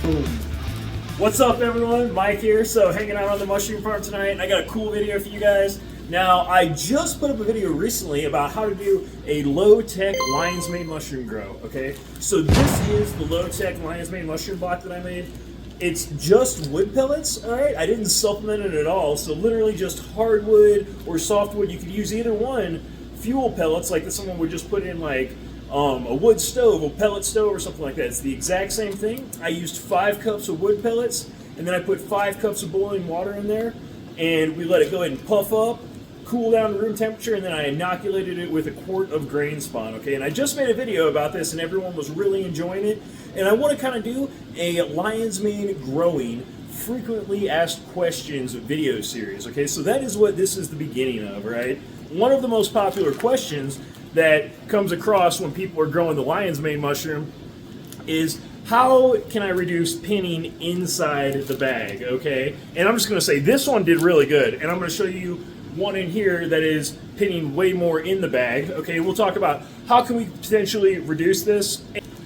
Boom. What's up, everyone? Mike here. So hanging out on the mushroom farm tonight, and I got a cool video for you guys. Now, I just put up a video recently about how to do a low-tech lion's mane mushroom grow, okay? So this is the low-tech lion's mane mushroom block that I made. It's just wood pellets, all right? I didn't supplement it at all, so literally just hardwood or softwood. You could use either one. Fuel pellets, like this one would just put in like a wood stove, a pellet stove or something like that. It's the exact same thing. I used 5 cups of wood pellets, and then I put 5 cups of boiling water in there, and we let it go ahead and puff up, cool down to room temperature, and then I inoculated it with a quart of grain spawn, okay? And I just made a video about this, and everyone was really enjoying it. And I want to kind of do a lion's mane growing frequently asked questions video series, okay? So that is what this is the beginning of, right? One of the most popular questions that comes across when people are growing the lion's mane mushroom is, how can I reduce pinning inside the bag, okay? And I'm just going to say this one did really good, and I'm going to show you one in here that is pinning way more in the bag, okay? We'll talk about how can we potentially reduce this.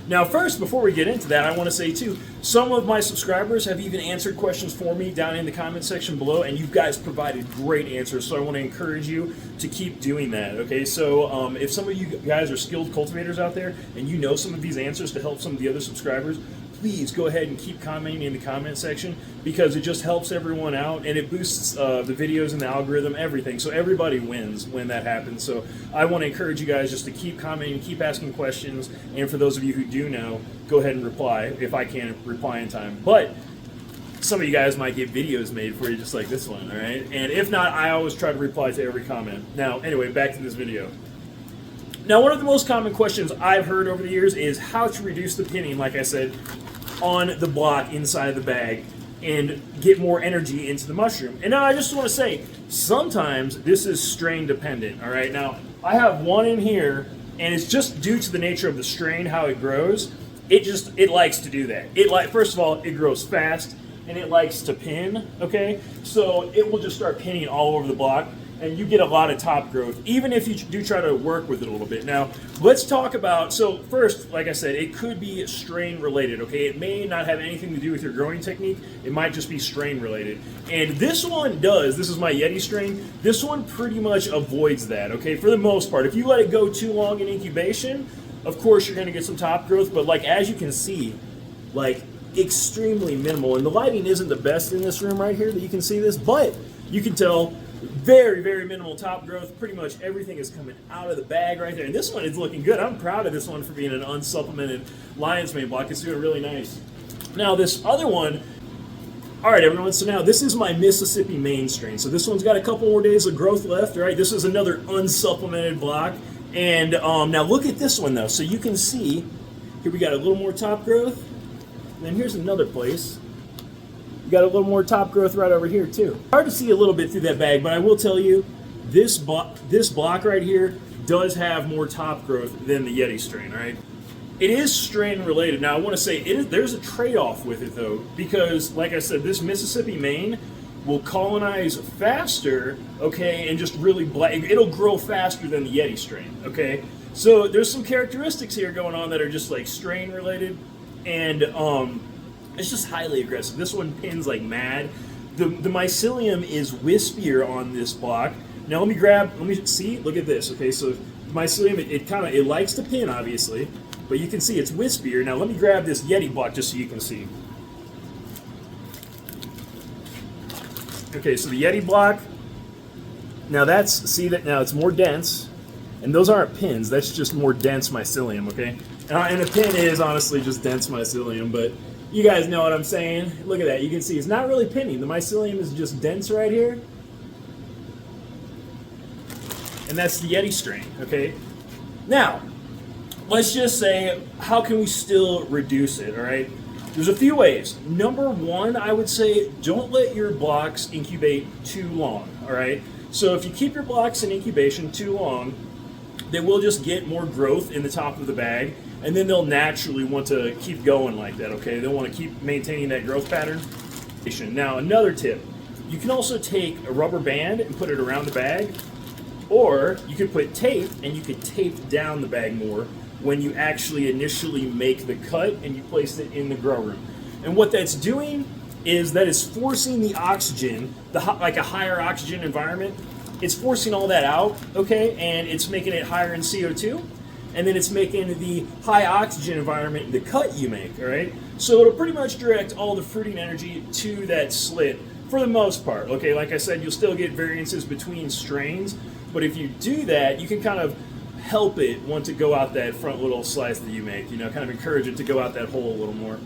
Now first, before we get into that, I want to say too, some of my subscribers have even answered questions for me down in the comment section below, and you guys provided great answers, so I want to encourage you to keep doing that, okay? So if some of you guys are skilled cultivators out there, and you know some of these answers to help some of the other subscribers, please go ahead and keep commenting in the comment section, because it just helps everyone out, and it boosts the videos and the algorithm, everything. So everybody wins when that happens. So I want to encourage you guys just to keep commenting, keep asking questions, and for those of you who do know, go ahead and reply if I can reply in time. But some of you guys might get videos made for you just like this one, all right? And if not, I always try to reply to every comment. Now, anyway, back to this video. Now, one of the most common questions I've heard over the years is how to reduce the pinning, like I said, on the block inside the bag and get more energy into the mushroom. And now I just want to say, sometimes this is strain dependent, all right? Now, I have one in here, and it's just due to the nature of the strain, how it grows. It likes to do that. First of all, it grows fast, and it likes to pin, okay? So it will just start pinning all over the block, and you get a lot of top growth, even if you do try to work with it a little bit. Now, let's talk about, so first, like I said, it could be strain related, okay? It may not have anything to do with your growing technique. It might just be strain related. And this one does. This is my Yeti strain. This one pretty much avoids that, okay? For the most part. If you let it go too long in incubation, of course you're gonna get some top growth, but like as you can see, like extremely minimal. And the lighting isn't the best in this room right here that you can see this, but you can tell very, very minimal top growth. Pretty much everything is coming out of the bag right there. And this one is looking good. I'm proud of this one for being an unsupplemented lion's mane block. It's doing really nice. Now this other one, all right, everyone, so now this is my Mississippi Maine strain. So this one's got a couple more days of growth left, all right? This is another unsupplemented block. And now look at this one though. So you can see, here we got a little more top growth. And then here's another place. You got a little more top growth right over here too. Hard to see a little bit through that bag, but I will tell you, this block right here does have more top growth than the Yeti strain, all right? It is strain related. Now I want to say there's a trade-off with it though, because like I said, this Mississippi Maine will colonize faster, okay, and just really it'll grow faster than the Yeti strain, okay? So there's some characteristics here going on that are just like strain related, and it's just highly aggressive. This one pins like mad. The mycelium is wispier on this block. Now let me see, look at this, okay? So mycelium, it likes to pin obviously, but you can see it's wispier. Now let me grab this Yeti block just so you can see. Okay, so the Yeti block, now now it's more dense, and those aren't pins, that's just more dense mycelium, okay? And a pin is honestly just dense mycelium, but you guys know what I'm saying. Look at that, you can see it's not really pinning. The mycelium is just dense right here. And that's the Yeti strain, okay? Now, let's just say, how can we still reduce it, all right? There's a few ways. Number one, I would say, don't let your blocks incubate too long, all right? So if you keep your blocks in incubation too long, they will just get more growth in the top of the bag, and then they'll naturally want to keep going like that, okay? They'll want to keep maintaining that growth pattern. Now, another tip, you can also take a rubber band and put it around the bag, or you could put tape and you could tape down the bag more when you actually initially make the cut and you place it in the grow room. And what that's doing is that it's forcing the oxygen, like a higher oxygen environment, it's forcing all that out, okay, and it's making it higher in CO2, and then it's making the high oxygen environment the cut you make, all right? So it'll pretty much direct all the fruiting energy to that slit for the most part, okay? Like I said, you'll still get variances between strains, but if you do that, you can kind of help it want to go out that front little slice that you make, you know, kind of encourage it to go out that hole a little more.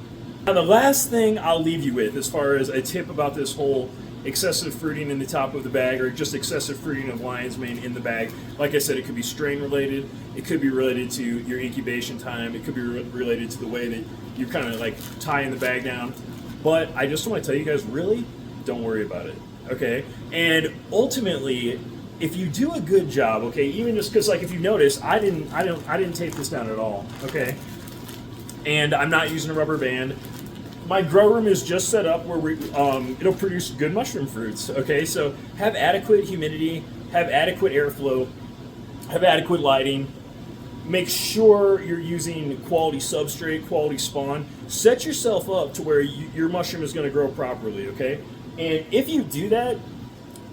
Now, the last thing I'll leave you with as far as a tip about this whole excessive fruiting in the top of the bag or just excessive fruiting of lion's mane in the bag, like I said, it could be strain related, it could be related to your incubation time, it could be related to the way that you're kind of like tying the bag down. But I just want to tell you guys, really, don't worry about it, okay? And ultimately, if you do a good job, okay, even just because, like, if you notice, I didn't tape this down at all, okay? And I'm not using a rubber band. My grow room is just set up where it'll produce good mushroom fruits, okay? So have adequate humidity, have adequate airflow, have adequate lighting. Make sure you're using quality substrate, quality spawn. Set yourself up to where your mushroom is going to grow properly, okay? And if you do that,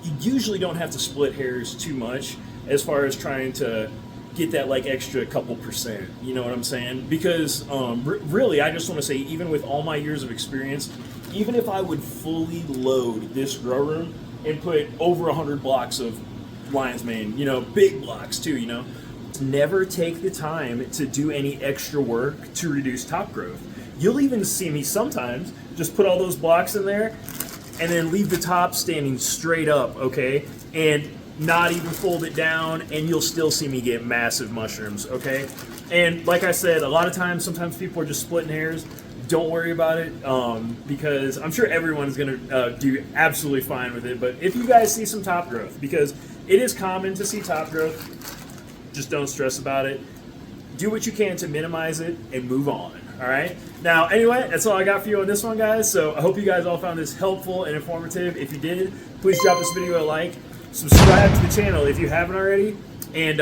you usually don't have to split hairs too much as far as trying to get that like extra couple percent, you know what I'm saying? Because really, I just want to say, even with all my years of experience, even if I would fully load this grow room and put over 100 blocks of lion's mane, you know, big blocks too, you know, never take the time to do any extra work to reduce top growth. You'll even see me sometimes just put all those blocks in there and then leave the top standing straight up, okay? And not even fold it down, and you'll still see me get massive mushrooms, okay? And like I said, a lot of times, sometimes people are just splitting hairs. Don't worry about it, because I'm sure everyone's gonna do absolutely fine with it. But if you guys see some top growth, because it is common to see top growth, just don't stress about it. Do what you can to minimize it and move on, all right? Now, anyway, that's all I got for you on this one, guys. So I hope you guys all found this helpful and informative. If you did, please drop this video a like. Subscribe to the channel if you haven't already. And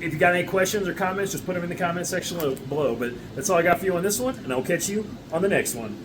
if you got any questions or comments, just put them in the comment section below. But that's all I got for you on this one, and I'll catch you on the next one.